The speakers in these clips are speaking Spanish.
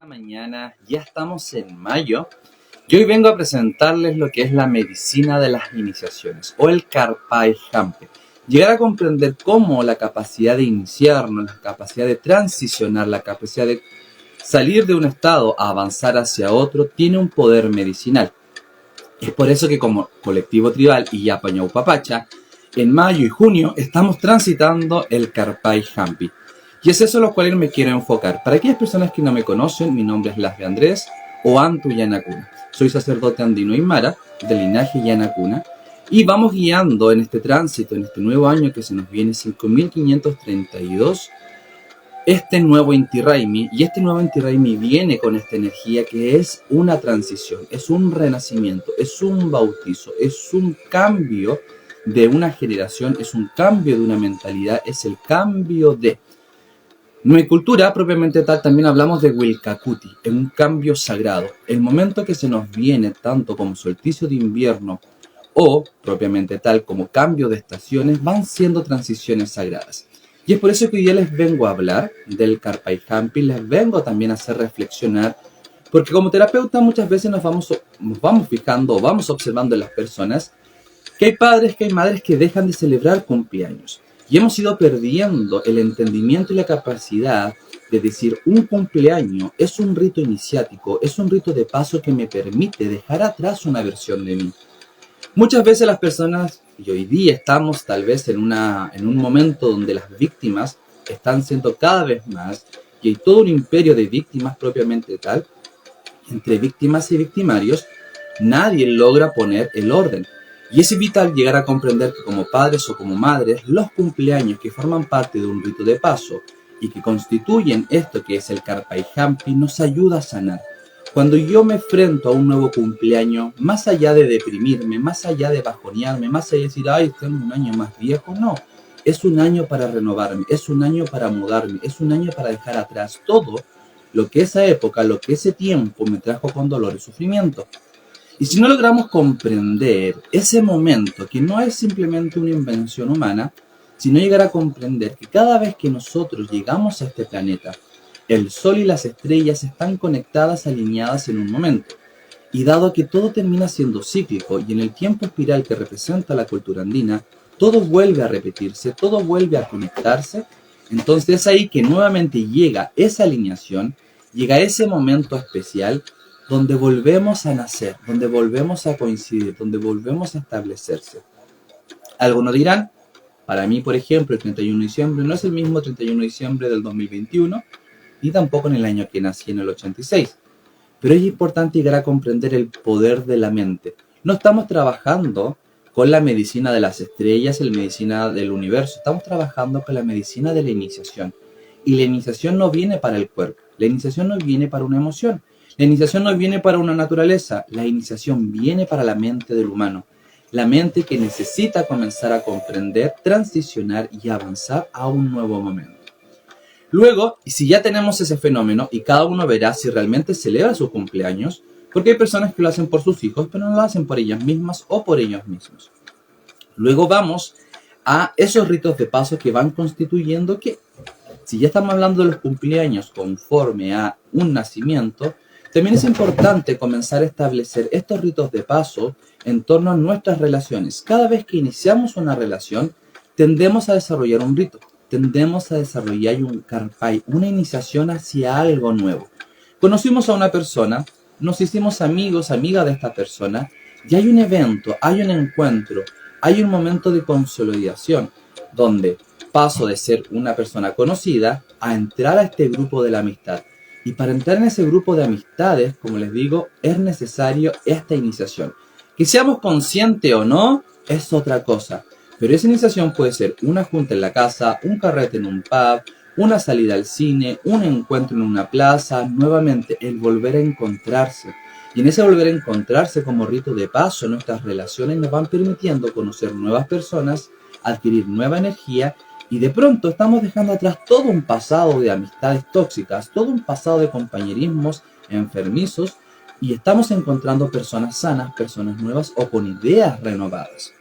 Mañana, ya estamos en mayo y hoy vengo a presentarles lo que es la medicina de las iniciaciones o el Karpai Hampi. Llegar a comprender cómo la capacidad de iniciarnos, la capacidad de transicionar, la capacidad de salir de un estado a avanzar hacia otro tiene un poder medicinal. Es por eso que como colectivo tribal y Yapañau Papacha, en mayo y junio estamos transitando el Karpai Hampi. Y es eso a lo cual me quiero enfocar. Para aquellas personas que no me conocen, mi nombre es Las de Andrés o Antu Yanakuna. Soy sacerdote andino Aymara, del linaje Yanakuna, y vamos guiando en este tránsito, en este nuevo año que se nos viene 5532, este nuevo Inti Raymi, y este nuevo Inti Raymi viene con esta energía que es una transición, es un renacimiento, es un bautizo, es un cambio de una generación, es un cambio de una mentalidad, es el cambio de... En mi cultura, propiamente tal, también hablamos de Wilcacuti, en un cambio sagrado. El momento que se nos viene, tanto como solsticio de invierno o, propiamente tal, como cambio de estaciones, van siendo transiciones sagradas. Y es por eso que hoy día les vengo a hablar del Karpai Hampi, les vengo también a hacer reflexionar, porque como terapeuta muchas veces nos vamos fijando o vamos observando en las personas que hay padres, que hay madres que dejan de celebrar cumpleaños. Y hemos ido perdiendo el entendimiento y la capacidad de decir un cumpleaños es un rito iniciático, es un rito de paso que me permite dejar atrás una versión de mí. Muchas veces las personas, y hoy día estamos tal vez en un momento donde las víctimas están siendo cada vez más, y hay todo un imperio de víctimas propiamente tal, entre víctimas y victimarios, nadie logra poner el orden. Y es vital llegar a comprender que como padres o como madres, los cumpleaños que forman parte de un rito de paso y que constituyen esto que es el Karpai Hampi nos ayuda a sanar. Cuando yo me enfrento a un nuevo cumpleaños, más allá de deprimirme, más allá de bajonearme, más allá de decir, ay, tengo un año más viejo, no. Es un año para renovarme, es un año para mudarme, es un año para dejar atrás todo lo que esa época, lo que ese tiempo me trajo con dolor y sufrimiento. Y si no logramos comprender ese momento, que no es simplemente una invención humana, sino llegar a comprender que cada vez que nosotros llegamos a este planeta, el sol y las estrellas están conectadas, alineadas en un momento. Y dado que todo termina siendo cíclico y en el tiempo espiral que representa la cultura andina, todo vuelve a repetirse, todo vuelve a conectarse, entonces es ahí que nuevamente llega esa alineación, llega ese momento especial donde volvemos a nacer, donde volvemos a coincidir, donde volvemos a establecerse. Algunos dirán, para mí, por ejemplo, el 31 de diciembre no es el mismo 31 de diciembre del 2021, ni tampoco en el año que nací, en el 86. Pero es importante llegar a comprender el poder de la mente. No estamos trabajando con la medicina de las estrellas, la medicina del universo, estamos trabajando con la medicina de la iniciación. Y la iniciación no viene para el cuerpo, la iniciación no viene para una emoción. La iniciación no viene para una naturaleza, la iniciación viene para la mente del humano. La mente que necesita comenzar a comprender, transicionar y avanzar a un nuevo momento. Luego, y si ya tenemos ese fenómeno y cada uno verá si realmente celebra su cumpleaños, porque hay personas que lo hacen por sus hijos, pero no lo hacen por ellas mismas o por ellos mismos. Luego vamos a esos ritos de paso que van constituyendo que, si ya estamos hablando de los cumpleaños conforme a un nacimiento, también es importante comenzar a establecer estos ritos de paso en torno a nuestras relaciones. Cada vez que iniciamos una relación, tendemos a desarrollar un rito, tendemos a desarrollar un Karpai, una iniciación hacia algo nuevo. Conocimos a una persona, nos hicimos amigos, amigas de esta persona, y hay un evento, hay un encuentro, hay un momento de consolidación, donde paso de ser una persona conocida a entrar a este grupo de la amistad. Y para entrar en ese grupo de amistades, como les digo, es necesario esta iniciación. Que seamos conscientes o no, es otra cosa. Pero esa iniciación puede ser una junta en la casa, un carrete en un pub, una salida al cine, un encuentro en una plaza, nuevamente el volver a encontrarse. Y en ese volver a encontrarse como rito de paso, nuestras relaciones nos van permitiendo conocer nuevas personas, adquirir nueva energía. Y de pronto estamos dejando atrás todo un pasado de amistades tóxicas, todo un pasado de compañerismos enfermizos y estamos encontrando personas sanas, personas nuevas o con ideas renovadas.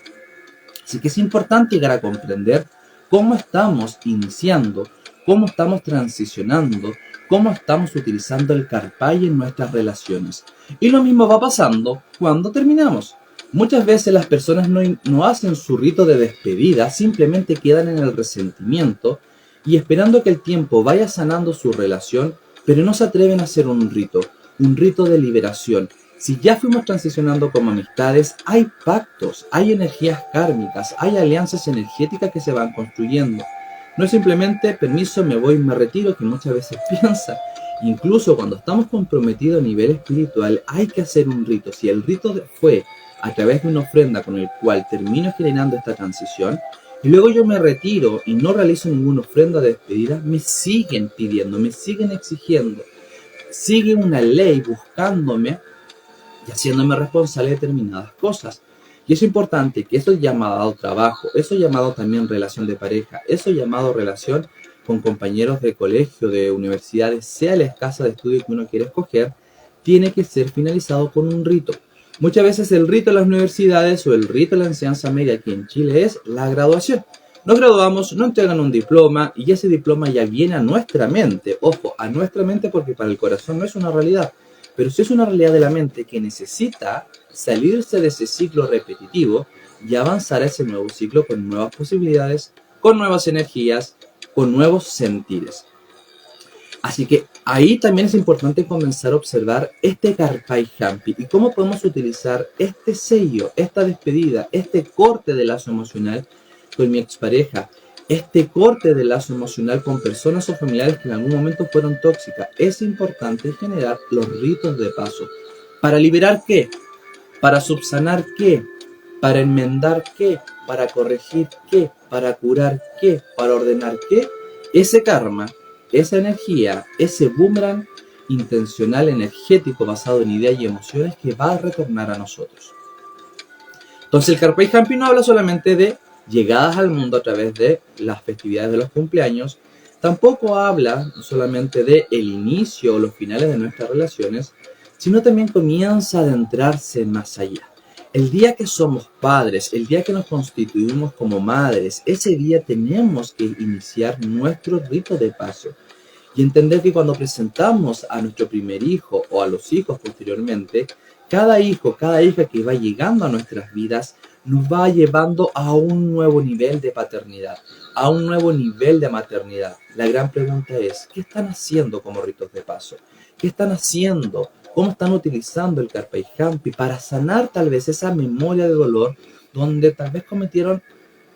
Así que es importante llegar a comprender cómo estamos iniciando, cómo estamos transicionando, cómo estamos utilizando el Karpai en nuestras relaciones. Y lo mismo va pasando cuando terminamos. Muchas veces las personas no hacen su rito de despedida, simplemente quedan en el resentimiento y esperando que el tiempo vaya sanando su relación, pero no se atreven a hacer un rito de liberación. Si ya fuimos transicionando como amistades, hay pactos, hay energías kármicas, hay alianzas energéticas que se van construyendo. No es simplemente permiso, me voy, me retiro, que muchas veces piensa. Incluso cuando estamos comprometidos a nivel espiritual, hay que hacer un rito. Si el rito fue a través de una ofrenda con el cual termino generando esta transición, y luego yo me retiro y no realizo ninguna ofrenda de despedida, me siguen pidiendo, me siguen exigiendo. Sigue una ley buscándome y haciéndome responsable de determinadas cosas. Y es importante que eso llamado trabajo, eso llamado también relación de pareja, eso llamado relación con compañeros de colegio, de universidades, sea la casa de estudio que uno quiere escoger, tiene que ser finalizado con un rito. Muchas veces el rito de las universidades o el rito de la enseñanza media aquí en Chile es la graduación. Nos graduamos, nos entregan un diploma y ese diploma ya viene a nuestra mente. Ojo, a nuestra mente porque para el corazón no es una realidad. Pero sí es una realidad de la mente que necesita salirse de ese ciclo repetitivo y avanzar a ese nuevo ciclo con nuevas posibilidades, con nuevas energías, con nuevos sentires. Así que ahí también es importante comenzar a observar este Karpai Hampi y cómo podemos utilizar este sello, esta despedida, este corte de lazo emocional con mi expareja, este corte de lazo emocional con personas o familiares que en algún momento fueron tóxicas. Es importante generar los ritos de paso. ¿Para liberar qué? ¿Para subsanar qué? ¿Para enmendar qué? ¿Para corregir qué? ¿Para curar qué? ¿Para ordenar qué? Ese karma, esa energía, ese boomerang intencional energético basado en ideas y emociones que va a retornar a nosotros. Entonces el Karpai Hampi no habla solamente de llegadas al mundo a través de las festividades de los cumpleaños, tampoco habla solamente de el inicio o los finales de nuestras relaciones, sino también comienza a adentrarse más allá. El día que somos padres, el día que nos constituimos como madres, ese día tenemos que iniciar nuestro rito de paso y entender que cuando presentamos a nuestro primer hijo o a los hijos posteriormente, cada hijo, cada hija que va llegando a nuestras vidas nos va llevando a un nuevo nivel de paternidad, a un nuevo nivel de maternidad. La gran pregunta es, ¿qué están haciendo como ritos de paso? ¿Qué están haciendo? ¿Cómo están utilizando el Karpai Hampi para sanar tal vez esa memoria de dolor donde tal vez cometieron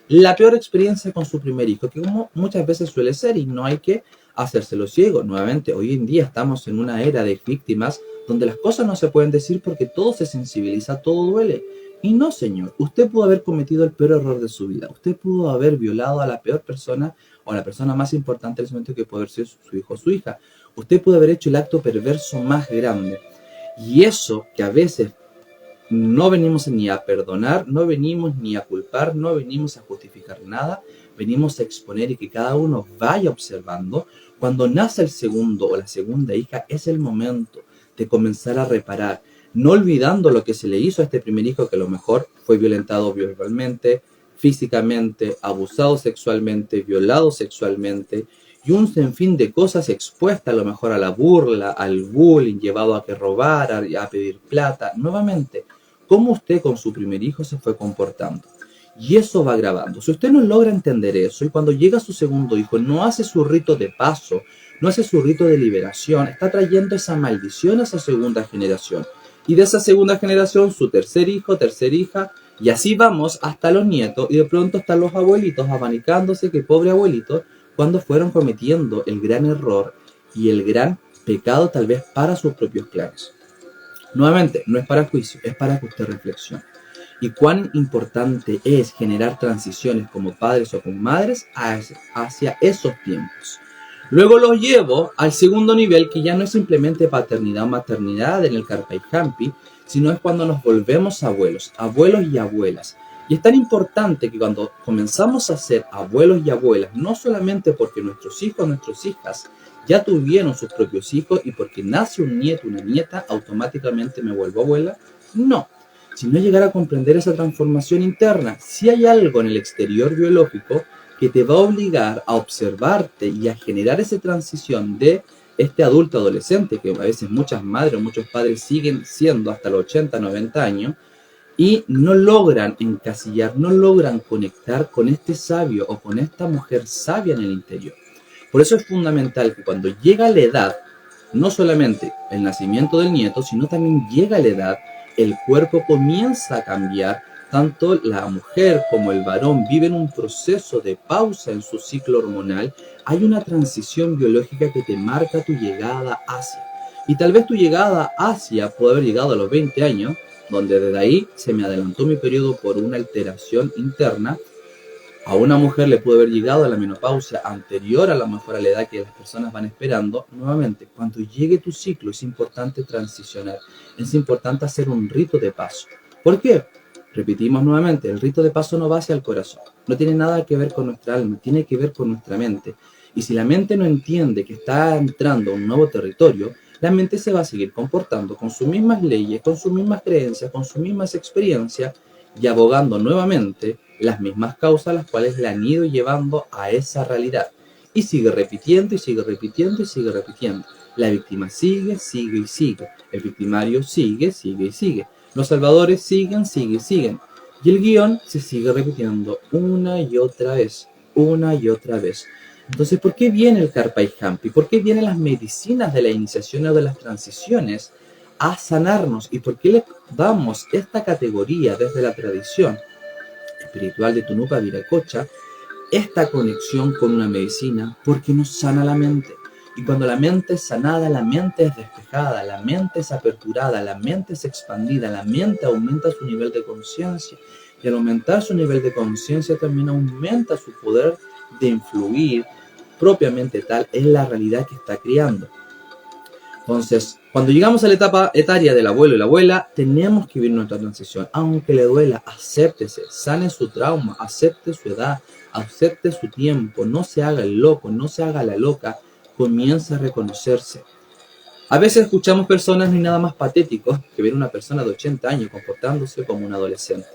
la peor experiencia con su primer hijo, que como muchas veces suele ser y no hay que hacérselo ciego? Nuevamente, hoy en día estamos en una era de víctimas donde las cosas no se pueden decir porque todo se sensibiliza, todo duele. Y no, señor, usted pudo haber cometido el peor error de su vida. Usted pudo haber violado a la peor persona o a la persona más importante en ese momento que puede haber sido su hijo o su hija. Usted pudo haber hecho el acto perverso más grande. Y eso que a veces no venimos ni a perdonar, no venimos ni a culpar, no venimos a justificar nada, venimos a exponer y que cada uno vaya observando. Cuando nace el segundo o la segunda hija, es el momento de comenzar a reparar, no olvidando lo que se le hizo a este primer hijo, que a lo mejor fue violentado verbalmente, físicamente, abusado sexualmente, violado sexualmente, y un sinfín de cosas expuestas a lo mejor a la burla, al bullying, llevado a que robara, a pedir plata. Nuevamente, cómo usted con su primer hijo se fue comportando. Y eso va grabando. Si usted no logra entender eso y cuando llega su segundo hijo no hace su rito de paso, no hace su rito de liberación, está trayendo esa maldición a esa segunda generación. Y de esa segunda generación, su tercer hijo, tercera hija, y así vamos hasta los nietos, y de pronto están los abuelitos abanicándose, que pobre abuelito, cuando fueron cometiendo el gran error y el gran pecado tal vez para sus propios clanes. Nuevamente, no es para juicio, es para que usted reflexione. Y cuán importante es generar transiciones como padres o como madres hacia esos tiempos. Luego los llevo al segundo nivel, que ya no es simplemente paternidad o maternidad en el Karpai Hampi, sino es cuando nos volvemos abuelos, abuelos y abuelas. Y es tan importante que cuando comenzamos a ser abuelos y abuelas, no solamente porque nuestros hijos, nuestras hijas ya tuvieron sus propios hijos y porque nace un nieto, una nieta, automáticamente me vuelvo abuela. No, sino llegar a comprender esa transformación interna. Si hay algo en el exterior biológico que te va a obligar a observarte y a generar esa transición de este adulto adolescente, que a veces muchas madres o muchos padres siguen siendo hasta los 80, 90 años, y no logran encasillar, no logran conectar con este sabio o con esta mujer sabia en el interior. Por eso es fundamental que cuando llega la edad, no solamente el nacimiento del nieto, sino también llega la edad, el cuerpo comienza a cambiar, tanto la mujer como el varón viven un proceso de pausa en su ciclo hormonal, hay una transición biológica que te marca tu llegada hacia. Y tal vez tu llegada hacia puede haber llegado a los 20 años, donde desde ahí se me adelantó mi periodo por una alteración interna. A una mujer le puede haber llegado a la menopausia anterior a lo mejor a la edad que las personas van esperando. Nuevamente, cuando llegue tu ciclo es importante transicionar, es importante hacer un rito de paso. ¿Por qué? Repetimos nuevamente, el rito de paso no va hacia el corazón, no tiene nada que ver con nuestra alma, tiene que ver con nuestra mente. Y si la mente no entiende que está entrando a un nuevo territorio, la mente se va a seguir comportando con sus mismas leyes, con sus mismas creencias, con sus mismas experiencias y abogando nuevamente las mismas causas las cuales la han ido llevando a esa realidad. Y sigue repitiendo y sigue repitiendo y sigue repitiendo. La víctima sigue, sigue y sigue. El victimario sigue, sigue y sigue. Los salvadores siguen, siguen y siguen. Y el guión se sigue repitiendo una y otra vez, una y otra vez. Entonces, ¿por qué viene el Karpaj-Hampi? ¿Por qué vienen las medicinas de la iniciación o de las transiciones a sanarnos? ¿Y por qué le damos esta categoría desde la tradición espiritual de Tunupa Viracocha, esta conexión con una medicina? Porque nos sana la mente. Y cuando la mente es sanada, la mente es despejada, la mente es aperturada, la mente es expandida, la mente aumenta su nivel de conciencia. Y al aumentar su nivel de conciencia también aumenta su poder de influir propiamente tal en la realidad que está creando. Entonces, cuando llegamos a la etapa etaria del abuelo y la abuela, tenemos que vivir nuestra transición. Aunque le duela, acéptese, sane su trauma, acepte su edad, acepte su tiempo, no se haga el loco, no se haga la loca, comienza a reconocerse. A veces escuchamos personas, no hay nada más patético que ver una persona de 80 años comportándose como un adolescente.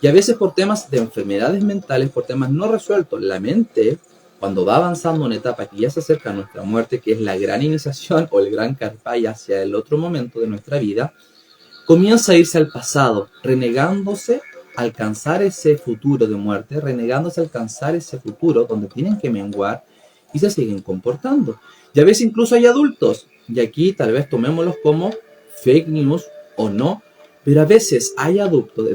Y a veces por temas de enfermedades mentales, por temas no resueltos, la mente, cuando va avanzando una etapa que ya se acerca a nuestra muerte, que es la gran iniciación o el gran Karpaj hacia el otro momento de nuestra vida, comienza a irse al pasado, renegándose a alcanzar ese futuro de muerte, renegándose a alcanzar ese futuro donde tienen que menguar y se siguen comportando. Y a veces incluso hay adultos, y aquí tal vez tomémoslos como fake news o no, pero a veces hay adultos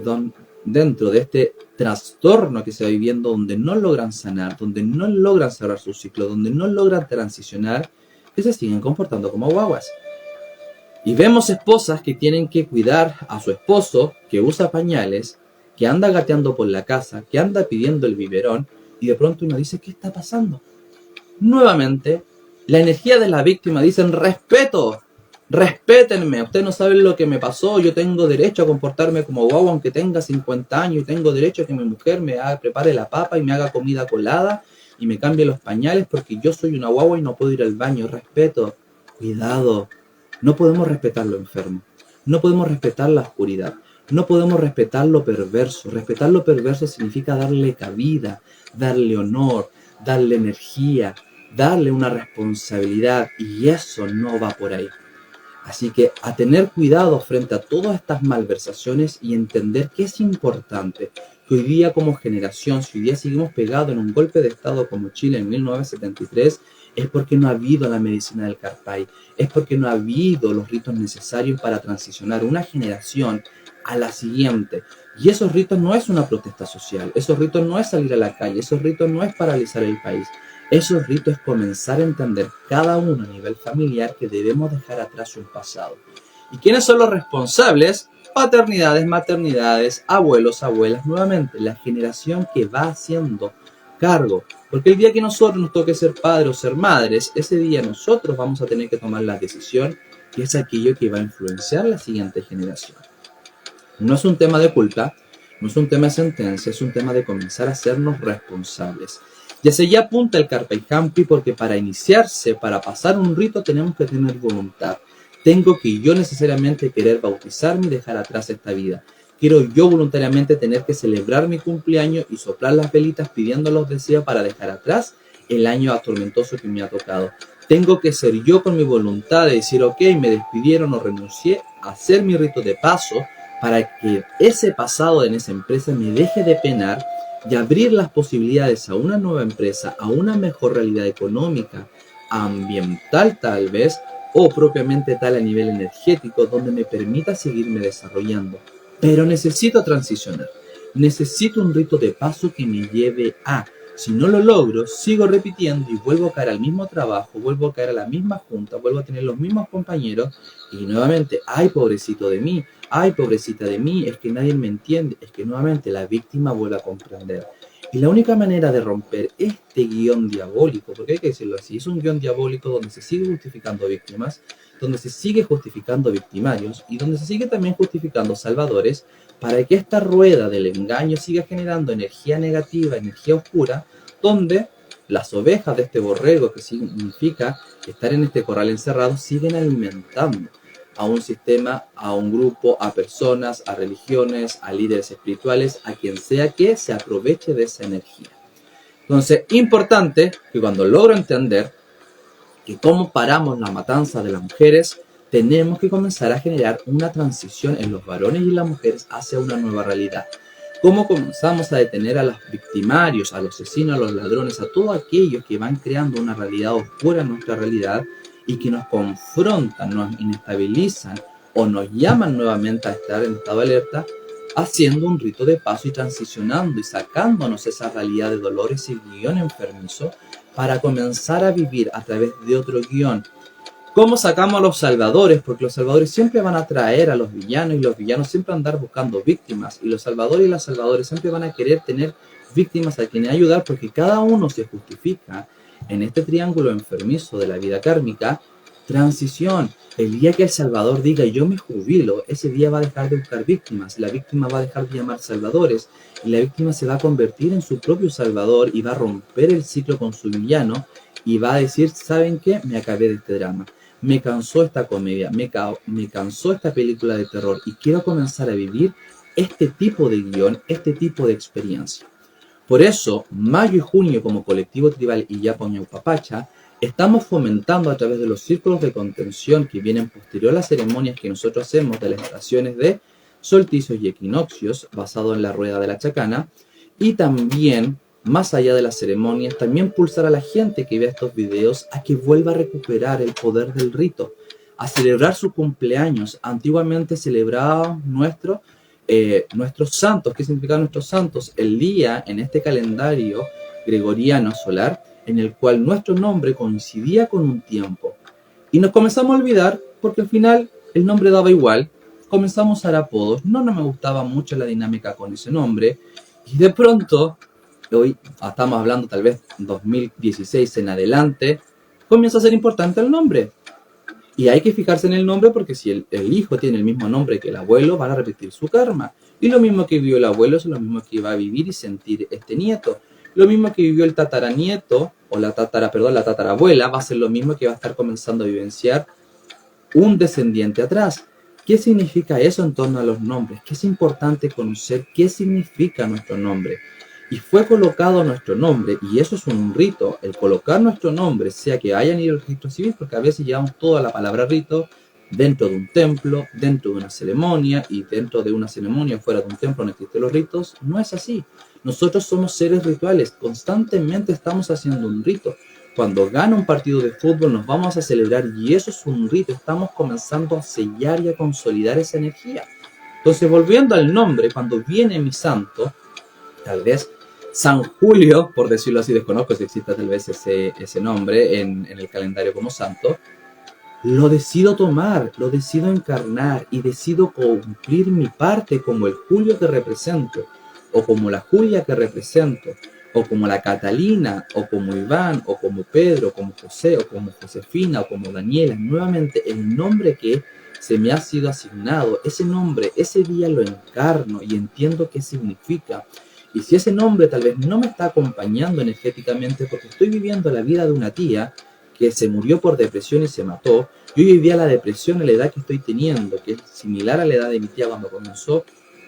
dentro de este trastorno que se va viviendo, donde no logran sanar, donde no logran cerrar su ciclo, donde no logran transicionar, que se siguen comportando como guaguas. Y vemos esposas que tienen que cuidar a su esposo, que usa pañales, que anda gateando por la casa, que anda pidiendo el biberón, y de pronto uno dice, ¿qué está pasando? Nuevamente, la energía de la víctima dicen, respeto, respétenme, ustedes no saben lo que me pasó, yo tengo derecho a comportarme como guagua aunque tenga 50 años, y tengo derecho a que mi mujer me prepare la papa y me haga comida colada y me cambie los pañales porque yo soy una guagua y no puedo ir al baño. Respeto, cuidado, no podemos respetar lo enfermo, no podemos respetar la oscuridad, no podemos respetar lo perverso. Respetar lo perverso significa darle cabida, darle honor, darle energía, darle una responsabilidad, y eso no va por ahí. Así que a tener cuidado frente a todas estas malversaciones y entender que es importante que hoy día como generación, si hoy día seguimos pegados en un golpe de estado como Chile en 1973, es porque no ha habido la medicina del Karpaj, es porque no ha habido los ritos necesarios para transicionar una generación a la siguiente. Y esos ritos no es una protesta social, esos ritos no es salir a la calle, esos ritos no es paralizar el país. Esos ritos es comenzar a entender cada uno a nivel familiar que debemos dejar atrás un pasado. ¿Y quiénes son los responsables? Paternidades, maternidades, abuelos, abuelas, nuevamente la generación que va haciendo cargo. Porque el día que nosotros nos toque ser padres o ser madres, ese día nosotros vamos a tener que tomar la decisión, que es aquello que va a influenciar la siguiente generación. No es un tema de culpa, no es un tema de sentencia, es un tema de comenzar a hacernos responsables. Y hacia allá apunta el Karpaj-Hampi, porque para iniciarse, para pasar un rito, tenemos que tener voluntad. Tengo que yo necesariamente querer bautizarme y dejar atrás esta vida. Quiero yo voluntariamente tener que celebrar mi cumpleaños y soplar las velitas pidiendo los deseos para dejar atrás el año tormentoso que me ha tocado. Tengo que ser yo con mi voluntad de decir, ok, me despidieron o renuncié, a hacer mi rito de paso para que ese pasado en esa empresa me deje de penar y abrir las posibilidades a una nueva empresa, a una mejor realidad económica, ambiental tal vez, o propiamente tal a nivel energético, donde me permita seguirme desarrollando. Pero necesito transicionar. Necesito un rito de paso que me lleve a. Si no lo logro, sigo repitiendo y vuelvo a caer al mismo trabajo, vuelvo a caer a la misma junta, vuelvo a tener los mismos compañeros y nuevamente, ay pobrecito de mí, ay pobrecita de mí, es que nadie me entiende, es que nuevamente la víctima vuelve a comprender. Y la única manera de romper este guión diabólico, porque hay que decirlo así, es un guión diabólico donde se sigue justificando víctimas, donde se sigue justificando victimarios y donde se sigue también justificando salvadores, para que esta rueda del engaño siga generando energía negativa, energía oscura, donde las ovejas de este borrego, que significa estar en este corral encerrado, siguen alimentando a un sistema, a un grupo, a personas, a religiones, a líderes espirituales, a quien sea que se aproveche de esa energía. Entonces, importante que cuando logro entender que cómo paramos la matanza de las mujeres, tenemos que comenzar a generar una transición en los varones y las mujeres hacia una nueva realidad. ¿Cómo comenzamos a detener a los victimarios, a los asesinos, a los ladrones, a todos aquellos que van creando una realidad oscura en nuestra realidad y que nos confrontan, nos inestabilizan o nos llaman nuevamente a estar en estado de alerta, haciendo un rito de paso y transicionando y sacándonos esa realidad de dolor, ese guión enfermizo, para comenzar a vivir a través de otro guión? ¿Cómo sacamos a los salvadores? Porque los salvadores siempre van a atraer a los villanos y los villanos siempre van a andar buscando víctimas y los salvadores y las salvadoras siempre van a querer tener víctimas a quienes ayudar, porque cada uno se justifica en este triángulo enfermizo de la vida kármica. Transición. El día que el salvador diga yo me jubilo, ese día va a dejar de buscar víctimas, la víctima va a dejar de llamar salvadores y la víctima se va a convertir en su propio salvador y va a romper el ciclo con su villano y va a decir, ¿saben qué? Me acabé de este drama. Me cansó esta comedia, me cansó esta película de terror y quiero comenzar a vivir este tipo de guión, este tipo de experiencia. Por eso, mayo y junio como colectivo tribal Iyapo Ñaupapacha, estamos fomentando a través de los círculos de contención que vienen posterior a las ceremonias que nosotros hacemos de las estaciones de solsticios y equinoccios, basado en la rueda de la chacana, y también más allá de las ceremonias, también pulsar a la gente que vea estos videos a que vuelva a recuperar el poder del rito, a celebrar su cumpleaños. Antiguamente celebrábamos nuestros santos. ¿Qué significan nuestros santos? El día en este calendario gregoriano solar en el cual nuestro nombre coincidía con un tiempo. Y nos comenzamos a olvidar porque al final el nombre daba igual. Comenzamos a usar apodos. No me gustaba mucho la dinámica con ese nombre. Y de pronto, hoy estamos hablando tal vez 2016 en adelante, comienza a ser importante el nombre. Y hay que fijarse en el nombre porque si el hijo tiene el mismo nombre que el abuelo, van a repetir su karma. Y lo mismo que vivió el abuelo es lo mismo que va a vivir y sentir este nieto. Lo mismo que vivió el tataranieto, o la tatarabuela, va a ser lo mismo que va a estar comenzando a vivenciar un descendiente atrás. ¿Qué significa eso en torno a los nombres? Que es importante conocer qué significa nuestro nombre. Y fue colocado nuestro nombre, y eso es un rito, el colocar nuestro nombre, sea que hayan ido al registro civil, porque a veces llevamos toda la palabra rito dentro de un templo, dentro de una ceremonia, y dentro de una ceremonia fuera de un templo no existen los ritos. No es así. Nosotros somos seres rituales, constantemente estamos haciendo un rito. Cuando gana un partido de fútbol nos vamos a celebrar y eso es un rito, estamos comenzando a sellar y a consolidar esa energía. Entonces, volviendo al nombre, cuando viene mi santo, tal vez San Julio, por decirlo así, desconozco si existe tal vez ese nombre en el calendario como santo, lo decido tomar, lo decido encarnar y decido cumplir mi parte como el Julio que represento, o como la Julia que represento, o como la Catalina, o como Iván, o como Pedro, o como José, o como Josefina, o como Daniela. Nuevamente, el nombre que se me ha sido asignado, ese nombre, ese día lo encarno y entiendo qué significa. Y si ese nombre tal vez no me está acompañando energéticamente porque estoy viviendo la vida de una tía que se murió por depresión y se mató, yo vivía la depresión a la edad que estoy teniendo, que es similar a la edad de mi tía cuando comenzó,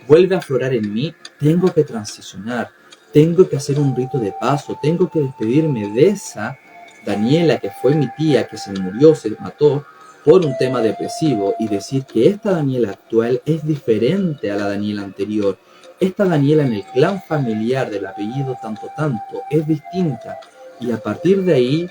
vuelve a aflorar en mí, tengo que transicionar, tengo que hacer un rito de paso, tengo que despedirme de esa Daniela, que fue mi tía, que se murió, se mató por un tema depresivo, y decir que esta Daniela actual es diferente a la Daniela anterior. Esta Daniela en el clan familiar del apellido tanto tanto es distinta, y a partir de ahí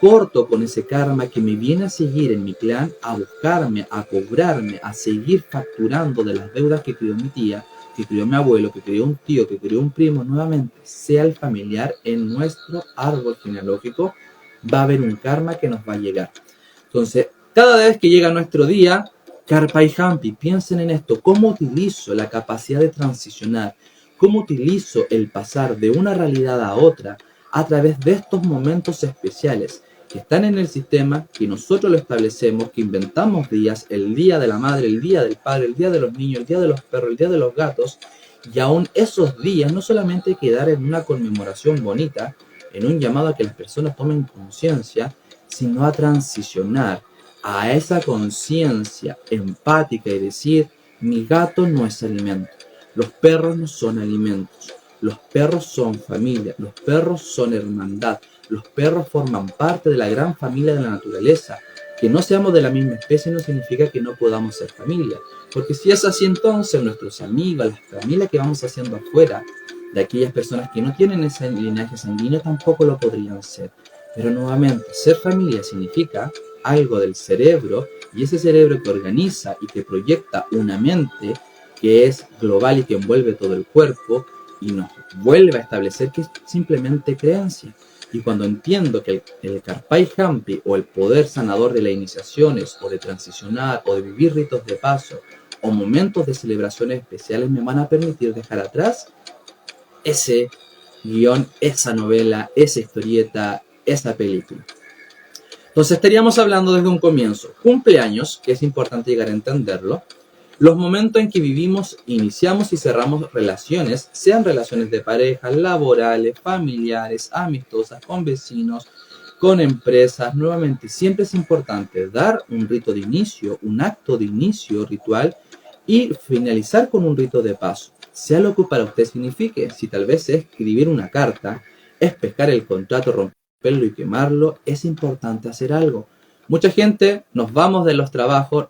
corto con ese karma que me viene a seguir en mi clan, a buscarme, a cobrarme, a seguir facturando de las deudas que crió mi tía, que crió mi abuelo, que crió un tío, que crió un primo. Nuevamente, sea el familiar en nuestro árbol genealógico, va a haber un karma que nos va a llegar. Entonces, cada vez que llega nuestro día, Carpa y Hampi, piensen en esto: cómo utilizo la capacidad de transicionar, cómo utilizo el pasar de una realidad a otra a través de estos momentos especiales que están en el sistema, que nosotros lo establecemos, que inventamos días: el día de la madre, el día del padre, el día de los niños, el día de los perros, el día de los gatos. Y aún esos días no solamente hay que dar en una conmemoración bonita, en un llamado a que las personas tomen conciencia, sino a transicionar a esa conciencia empática y decir: mi gato no es alimento, los perros no son alimentos, los perros son familia, los perros son hermandad, los perros forman parte de la gran familia de la naturaleza. Que no seamos de la misma especie no significa que no podamos ser familia, porque si es así, entonces nuestros amigos, la familia que vamos haciendo afuera, de aquellas personas que no tienen ese linaje sanguíneo, tampoco lo podrían ser. Pero nuevamente, ser familia significa algo del cerebro, y ese cerebro que organiza y que proyecta una mente que es global y que envuelve todo el cuerpo y nos vuelve a establecer que es simplemente creencia. Y cuando entiendo que el Karpai Hampi, o el poder sanador de las iniciaciones, o de transicionar, o de vivir ritos de paso, o momentos de celebraciones especiales, me van a permitir dejar atrás ese guión, esa novela, esa historieta, esa película. Entonces estaríamos hablando desde un comienzo: cumpleaños, que es importante llegar a entenderlo, los momentos en que vivimos, iniciamos y cerramos relaciones, sean relaciones de pareja, laborales, familiares, amistosas, con vecinos, con empresas. Nuevamente, siempre es importante dar un rito de inicio, un acto de inicio ritual, y finalizar con un rito de paso, sea lo que para usted signifique. Si tal vez es escribir una carta, es pescar el contrato, romperlo y quemarlo, es importante hacer algo. Mucha gente nos vamos de los trabajos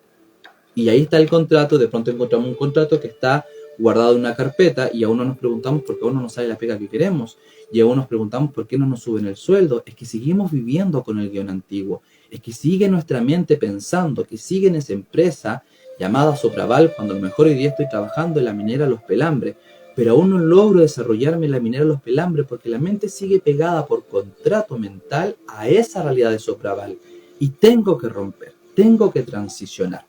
y ahí está el contrato, de pronto encontramos un contrato que está guardado en una carpeta, y aún no nos preguntamos por qué aún no nos sale la pega que queremos, y aún nos preguntamos por qué no nos suben el sueldo. Es que seguimos viviendo con el guión antiguo, es que sigue nuestra mente pensando, que sigue en esa empresa llamada Sopraval, cuando a lo mejor hoy día estoy trabajando en la minera Los Pelambres, pero aún no logro desarrollarme en la minera Los Pelambres porque la mente sigue pegada por contrato mental a esa realidad de Sopraval, y tengo que romper, tengo que transicionar.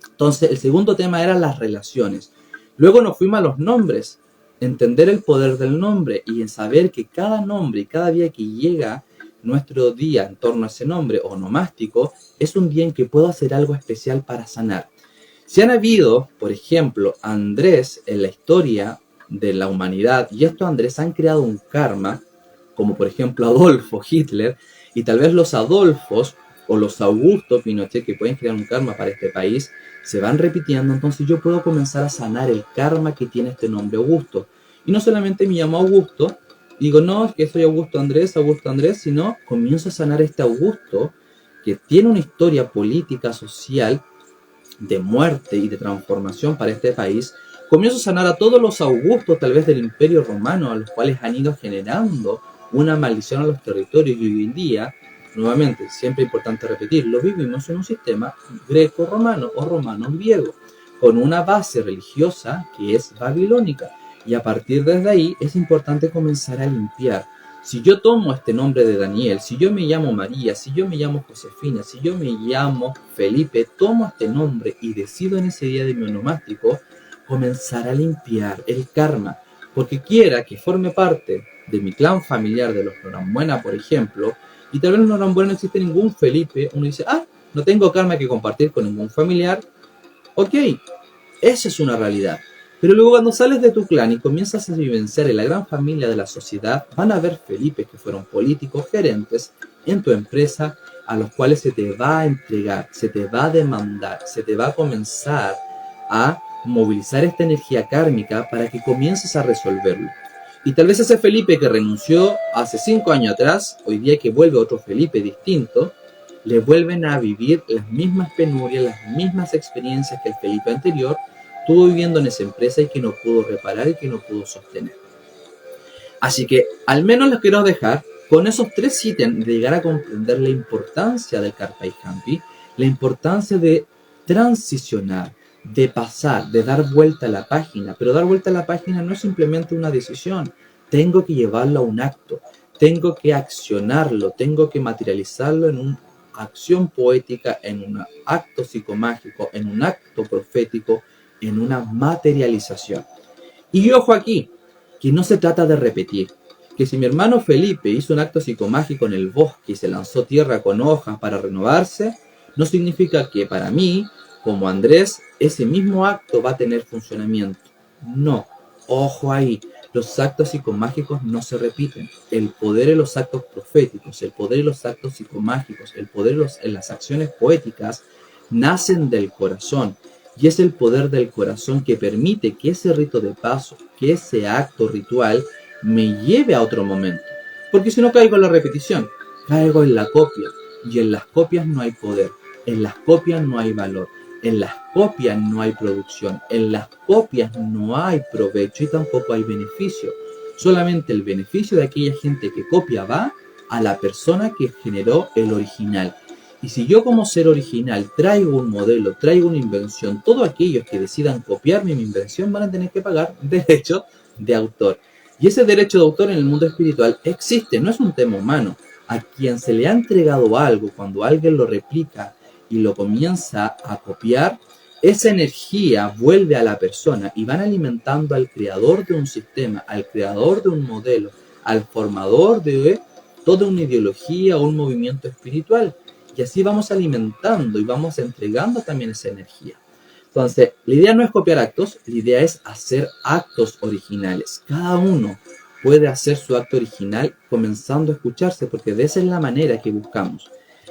Entonces, el segundo tema era las relaciones. Luego nos fuimos a los nombres, entender el poder del nombre, y en saber que cada nombre y cada día que llega nuestro día en torno a ese nombre onomástico es un día en que puedo hacer algo especial para sanar. Si han habido, por ejemplo, Andrés en la historia de la humanidad, y estos Andrés han creado un karma, como por ejemplo Adolfo Hitler, y tal vez los Adolfos o los Augusto Pinochet, que pueden crear un karma para este país, se van repitiendo. Entonces yo puedo comenzar a sanar el karma que tiene este nombre Augusto. Y no solamente me llamo Augusto, digo, no, es que soy Augusto Andrés, sino comienzo a sanar este Augusto que tiene una historia política, social, de muerte y de transformación para este país. Comienzo a sanar a todos los Augustos, tal vez del Imperio Romano, a los cuales han ido generando una maldición a los territorios, y hoy en día, nuevamente, siempre importante repetirlo, vivimos en un sistema greco-romano o romano-griego, con una base religiosa que es babilónica, y a partir de ahí es importante comenzar a limpiar. Si yo tomo este nombre de Daniel, si yo me llamo María, si yo me llamo Josefina, si yo me llamo Felipe, tomo este nombre y decido en ese día de mi onomástico comenzar a limpiar el karma, porque quiera que forme parte de mi clan familiar de los Norambuena, por ejemplo, y tal vez en Norambuena no existe ningún Felipe, uno dice, no tengo karma que compartir con ningún familiar. Ok, esa es una realidad. Pero luego cuando sales de tu clan y comienzas a vivenciar en la gran familia de la sociedad, van a haber Felipe que fueron políticos, gerentes en tu empresa, a los cuales se te va a entregar, se te va a demandar, se te va a comenzar a movilizar esta energía kármica para que comiences a resolverlo. Y tal vez ese Felipe que renunció hace 5 años atrás, hoy día que vuelve otro Felipe distinto, le vuelven a vivir las mismas penurias, las mismas experiencias que el Felipe anterior estuvo viviendo en esa empresa y que no pudo reparar y que no pudo sostener. Así que al menos les quiero dejar con esos 3 ítems de llegar a comprender la importancia del Carpe Campi, la importancia de transicionar, de pasar, de dar vuelta a la página. Pero dar vuelta a la página no es simplemente una decisión, tengo que llevarlo a un acto, tengo que accionarlo, tengo que materializarlo en una acción poética, en un acto psicomágico, en un acto profético, en una materialización. Y ojo aquí, que no se trata de repetir, que si mi hermano Felipe hizo un acto psicomágico en el bosque y se lanzó tierra con hojas para renovarse, no significa que para mí, como Andrés, ese mismo acto va a tener funcionamiento. No, ojo ahí, los actos psicomágicos no se repiten. El poder de los actos proféticos, el poder de los actos psicomágicos, el poder de las acciones poéticas nacen del corazón. Y es el poder del corazón que permite que ese rito de paso, que ese acto ritual me lleve a otro momento. Porque si no caigo en la repetición, caigo en la copia. Y en las copias no hay poder, en las copias no hay valor, en las copias no hay producción, en las copias no hay provecho y tampoco hay beneficio. Solamente el beneficio de aquella gente que copia va a la persona que generó el original. Y si yo como ser original traigo un modelo, traigo una invención, todos aquellos que decidan copiarme mi invención van a tener que pagar derecho de autor. Y ese derecho de autor en el mundo espiritual existe, no es un tema humano. A quien se le ha entregado algo, cuando alguien lo replica y lo comienza a copiar, esa energía vuelve a la persona y van alimentando al creador de un sistema, al creador de un modelo, al formador de toda una ideología o un movimiento espiritual. Y así vamos alimentando y vamos entregando también esa energía. Entonces, la idea no es copiar actos, la idea es hacer actos originales. Cada uno puede hacer su acto original comenzando a escucharse, porque de esa es la manera que buscamos.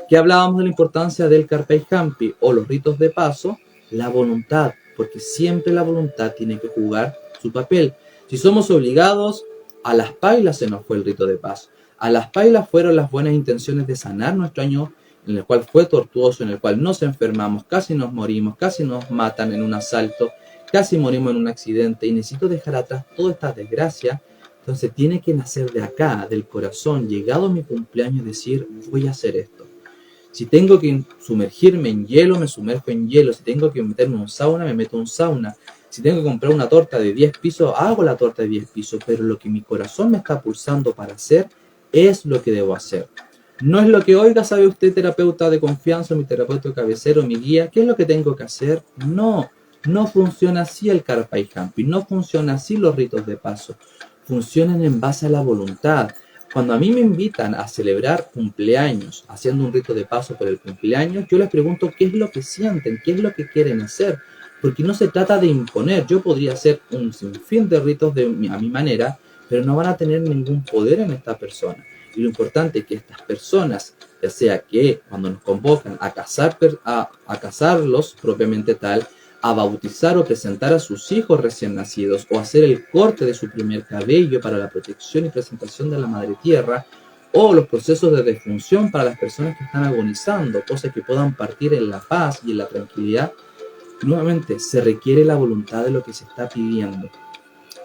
Que hablábamos de la importancia del Carpe Campi o los ritos de paso, la voluntad, porque siempre la voluntad tiene que jugar su papel. Si somos obligados, a las pailas se nos fue el rito de paso. A las pailas fueron las buenas intenciones de sanar nuestro año, en el cual fue tortuoso, en el cual nos enfermamos, casi nos morimos, casi nos matan en un asalto, casi morimos en un accidente y necesito dejar atrás toda esta desgracia. Entonces tiene que nacer de acá, del corazón, llegado mi cumpleaños, decir, voy a hacer esto. Si tengo que sumergirme en hielo, me sumerjo en hielo. Si tengo que meterme en un sauna, me meto en un sauna. Si tengo que comprar una torta de 10 pisos, hago la torta de 10 pisos. Pero lo que mi corazón me está pulsando para hacer es lo que debo hacer. No es lo que, oiga, ¿sabe usted, terapeuta de confianza, mi terapeuta cabecero, mi guía? ¿Qué es lo que tengo que hacer? No, no funciona así el Carpe Campi, no funciona así los ritos de paso. Funcionan en base a la voluntad. Cuando a mí me invitan a celebrar cumpleaños, haciendo un rito de paso por el cumpleaños, yo les pregunto qué es lo que sienten, qué es lo que quieren hacer. Porque no se trata de imponer. Yo podría hacer un sinfín de ritos a mi manera, pero no van a tener ningún poder en esta persona. Y lo importante es que estas personas, ya sea que cuando nos convocan a casarlos propiamente tal, a bautizar o presentar a sus hijos recién nacidos, o hacer el corte de su primer cabello para la protección y presentación de la Madre Tierra, o los procesos de defunción para las personas que están agonizando, cosas que puedan partir en la paz y en la tranquilidad, nuevamente se requiere la voluntad de lo que se está pidiendo,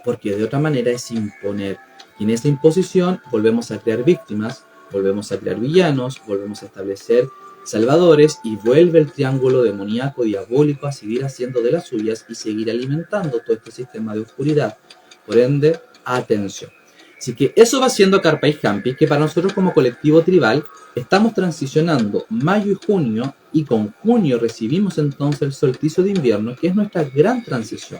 porque de otra manera es imponer. Y en esa imposición volvemos a crear víctimas, volvemos a crear villanos, volvemos a establecer salvadores y vuelve el triángulo demoníaco diabólico a seguir haciendo de las suyas y seguir alimentando todo este sistema de oscuridad. Por ende, atención. Así que eso va siendo Carpe Campi, que para nosotros como colectivo tribal estamos transicionando mayo y junio, y con junio recibimos entonces el solsticio de invierno, que es nuestra gran transición,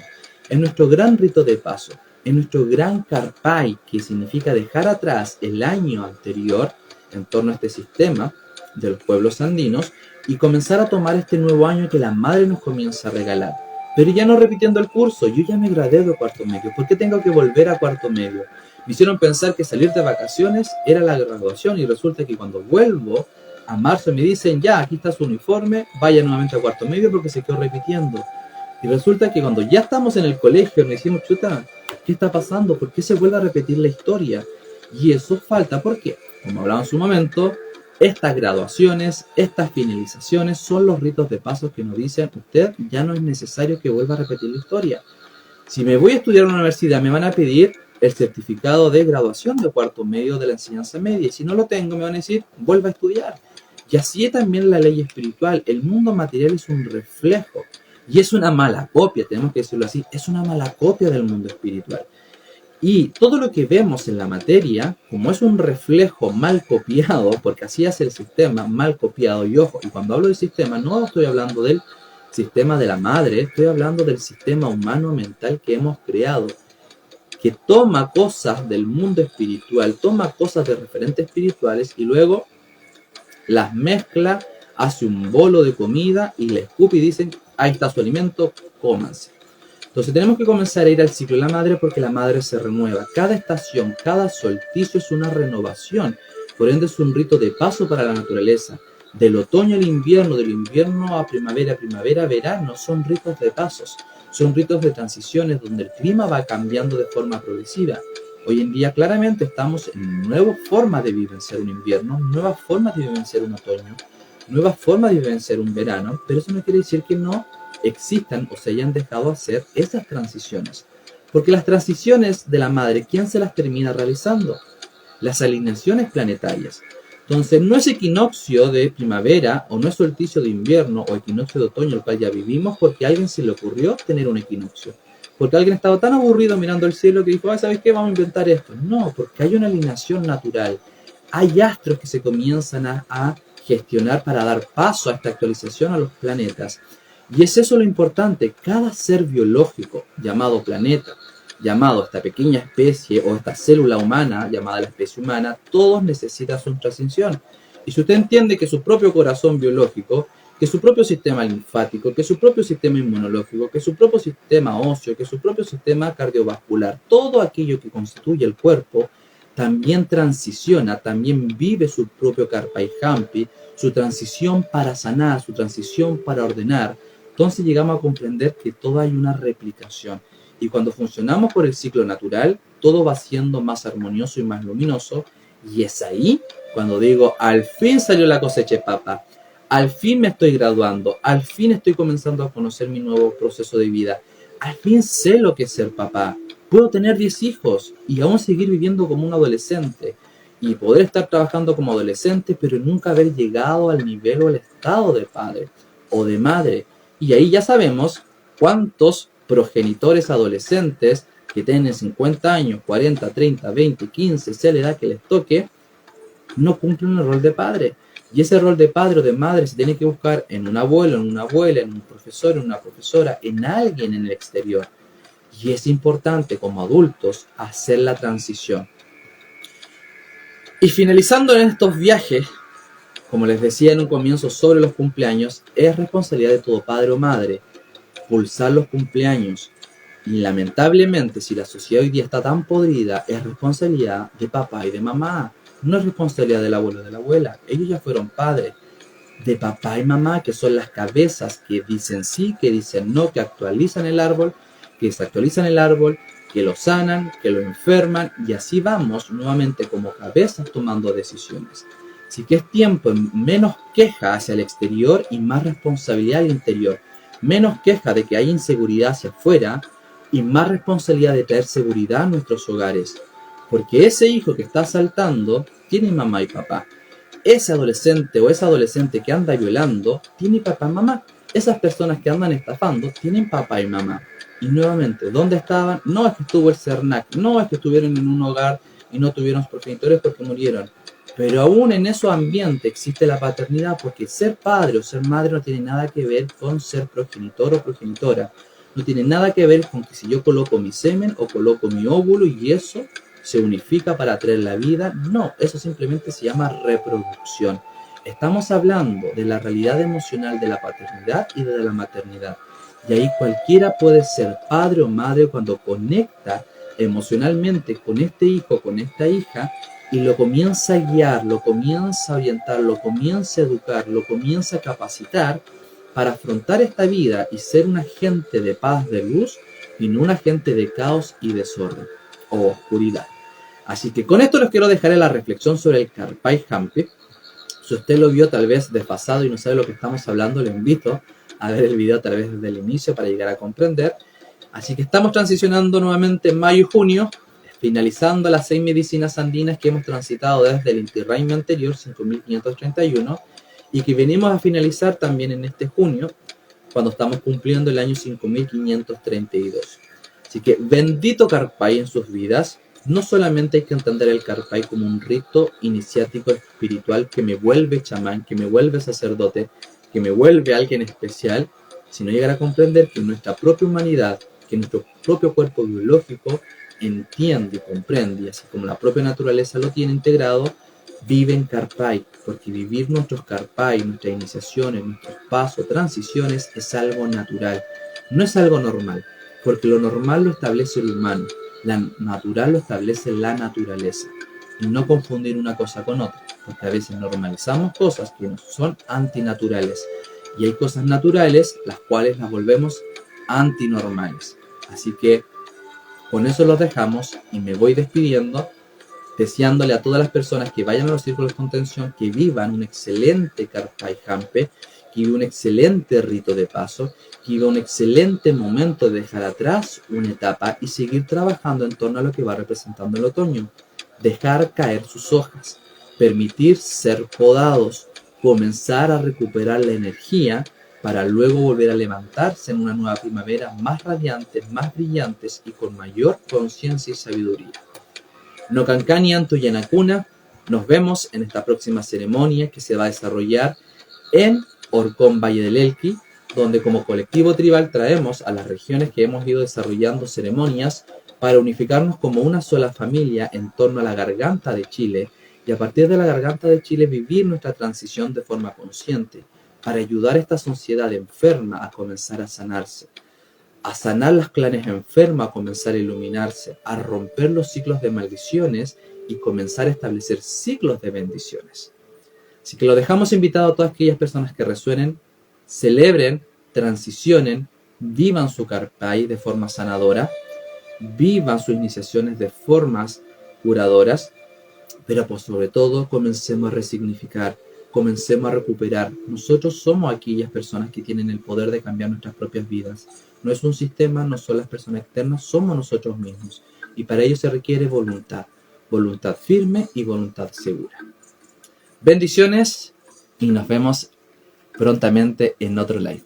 es nuestro gran rito de paso, es nuestro gran Carpai, que significa dejar atrás el año anterior en torno a este sistema de los pueblos andinos y comenzar a tomar este nuevo año que la madre nos comienza a regalar. Pero ya no repitiendo el curso, yo ya me gradué de cuarto medio, ¿por qué tengo que volver a cuarto medio? Me hicieron pensar que salir de vacaciones era la graduación y resulta que cuando vuelvo a marzo me dicen, ya, aquí está su uniforme, vaya nuevamente a cuarto medio porque se quedó repitiendo. Y resulta que cuando ya estamos en el colegio, me decimos, chuta, ¿Qué está pasando? ¿Por qué se vuelve a repetir la historia? Y eso falta porque, como hablaba en su momento, estas graduaciones, estas finalizaciones son los ritos de paso que nos dicen, usted ya no es necesario que vuelva a repetir la historia. Si me voy a estudiar en una universidad, me van a pedir el certificado de graduación de cuarto medio de la enseñanza media. Y si no lo tengo, me van a decir, vuelva a estudiar. Y así es también la ley espiritual. El mundo material es un reflejo. Y es una mala copia, tenemos que decirlo así, es una mala copia del mundo espiritual. Y todo lo que vemos en la materia, como es un reflejo mal copiado, porque así hace el sistema, mal copiado, y ojo, y cuando hablo del sistema, no estoy hablando del sistema de la madre, estoy hablando del sistema humano mental que hemos creado, que toma cosas del mundo espiritual, toma cosas de referentes espirituales y luego las mezcla, hace un bolo de comida y le escupe y dicen, ahí está su alimento, cómanse. Entonces tenemos que comenzar a ir al ciclo de la madre porque la madre se renueva. Cada estación, cada solsticio es una renovación. Por ende es un rito de paso para la naturaleza. Del otoño al invierno, del invierno a primavera, primavera, verano, son ritos de pasos. Son ritos de transiciones donde el clima va cambiando de forma progresiva. Hoy en día claramente estamos en nuevas formas de vivenciar un invierno, nuevas formas de vivenciar un otoño, nuevas formas de vivenciar un verano, pero eso no quiere decir que no existan o se hayan dejado hacer esas transiciones. Porque las transiciones de la madre, ¿quién se las termina realizando? Las alineaciones planetarias. Entonces, no es equinoccio de primavera o no es solsticio de invierno o equinoccio de otoño el cual ya vivimos porque a alguien se le ocurrió tener un equinoccio. Porque alguien estaba tan aburrido mirando el cielo que dijo, ¿sabes qué? Vamos a inventar esto. No, porque hay una alineación natural. Hay astros que se comienzan a gestionar para dar paso a esta actualización a los planetas. Y es eso lo importante, cada ser biológico llamado planeta, llamado esta pequeña especie o esta célula humana llamada la especie humana, todos necesitan su transición. Y si usted entiende que su propio corazón biológico, que su propio sistema linfático, que su propio sistema inmunológico, que su propio sistema óseo, que su propio sistema cardiovascular, todo aquello que constituye el cuerpo, también transiciona, también vive su propio Karpa y Hampi, su transición para sanar, su transición para ordenar. Entonces llegamos a comprender que todo hay una replicación. Y cuando funcionamos por el ciclo natural, todo va siendo más armonioso y más luminoso. Y es ahí cuando digo, al fin salió la cosecha de papa. Al fin me estoy graduando. Al fin estoy comenzando a conocer mi nuevo proceso de vida. Al fin sé lo que es ser papá. Puedo tener 10 hijos y aún seguir viviendo como un adolescente. Y poder estar trabajando como adolescente, pero nunca haber llegado al nivel o al estado de padre o de madre. Y ahí ya sabemos cuántos progenitores adolescentes que tienen 50 años, 40, 30, 20, 15, sea la edad que les toque, no cumplen el rol de padre. Y ese rol de padre o de madre se tiene que buscar en un abuelo, en una abuela, en un profesor, en una profesora, en alguien en el exterior. Y es importante como adultos hacer la transición. Y finalizando en estos viajes, como les decía en un comienzo sobre los cumpleaños, es responsabilidad de todo padre o madre pulsar los cumpleaños. Y lamentablemente, si la sociedad hoy día está tan podrida, es responsabilidad de papá y de mamá. No es responsabilidad del abuelo o de la abuela. Ellos ya fueron padres. De papá y mamá, que son las cabezas que dicen sí, que dicen no, que actualizan el árbol, que desactualizan el árbol, que lo sanan, que lo enferman, y así vamos nuevamente como cabezas tomando decisiones. Así que es tiempo en menos queja hacia el exterior y más responsabilidad al interior. Menos queja de que hay inseguridad hacia afuera y más responsabilidad de traer seguridad a nuestros hogares. Porque ese hijo que está saltando tiene mamá y papá. Ese adolescente o esa adolescente que anda violando tiene papá y mamá. Esas personas que andan estafando tienen papá y mamá. Y nuevamente, ¿dónde estaban? No es que estuvo el CERNAC, no es que estuvieron en un hogar y no tuvieron progenitores porque murieron. Pero aún en ese ambiente existe la paternidad porque ser padre o ser madre no tiene nada que ver con ser progenitor o progenitora. No tiene nada que ver con que si yo coloco mi semen o coloco mi óvulo y eso se unifica para traer la vida. No, eso simplemente se llama reproducción. Estamos hablando de la realidad emocional de la paternidad y de la maternidad. Y ahí cualquiera puede ser padre o madre cuando conecta emocionalmente con este hijo, con esta hija, y lo comienza a guiar, lo comienza a orientar, lo comienza a educar, lo comienza a capacitar para afrontar esta vida y ser un agente de paz, de luz, y no un agente de caos y desorden o oscuridad. Así que con esto les quiero dejar en la reflexión sobre el Karpai Hampi. Si usted lo vio tal vez desfasado y no sabe lo que estamos hablando, le invito a ver el video tal vez desde el inicio para llegar a comprender. Así que estamos transicionando nuevamente en mayo y junio, finalizando las 6 medicinas andinas que hemos transitado desde el Inti Raymi anterior, 5531, y que venimos a finalizar también en este junio, cuando estamos cumpliendo el año 5532. Así que bendito Karpai en sus vidas. No solamente hay que entender el Karpai como un rito iniciático espiritual que me vuelve chamán, que me vuelve sacerdote, que me vuelve alguien especial, sino llegar a comprender que nuestra propia humanidad, que nuestro propio cuerpo biológico entiende y comprende, y así como la propia naturaleza lo tiene integrado, vive en Karpai, porque vivir nuestros Karpai, nuestras iniciaciones, nuestros pasos, transiciones, es algo natural, no es algo normal, porque lo normal lo establece el humano, la natural lo establece la naturaleza, y no confundir una cosa con otra, porque a veces normalizamos cosas que son antinaturales, y hay cosas naturales las cuales las volvemos antinormales. Así que con eso los dejamos y me voy despidiendo, deseándole a todas las personas que vayan a los círculos de contención que vivan un excelente Karpai Hampe, que vivan un excelente rito de paso, que vivan un excelente momento de dejar atrás una etapa y seguir trabajando en torno a lo que va representando el otoño. Dejar caer sus hojas, permitir ser podados, comenzar a recuperar la energía para luego volver a levantarse en una nueva primavera más radiantes, más brillantes y con mayor conciencia y sabiduría. No Cancani Anto Yanacuna, nos vemos en esta próxima ceremonia que se va a desarrollar en Orcón Valle del Elqui, donde como colectivo tribal traemos a las regiones que hemos ido desarrollando ceremonias para unificarnos como una sola familia en torno a la garganta de Chile y a partir de la garganta de Chile vivir nuestra transición de forma consciente para ayudar a esta sociedad enferma a comenzar a sanarse, a sanar las clanes enfermas, a comenzar a iluminarse, a romper los ciclos de maldiciones y comenzar a establecer ciclos de bendiciones. Así que lo dejamos invitado a todas aquellas personas que resuenen, celebren, transicionen, vivan su Karpai de forma sanadora, vivan sus iniciaciones de formas curadoras, pero por sobre todo comencemos a resignificar, comencemos a recuperar. Nosotros somos aquellas personas que tienen el poder de cambiar nuestras propias vidas. No es un sistema, no son las personas externas, somos nosotros mismos. Y para ello se requiere voluntad, voluntad firme y voluntad segura. Bendiciones y nos vemos prontamente en otro live.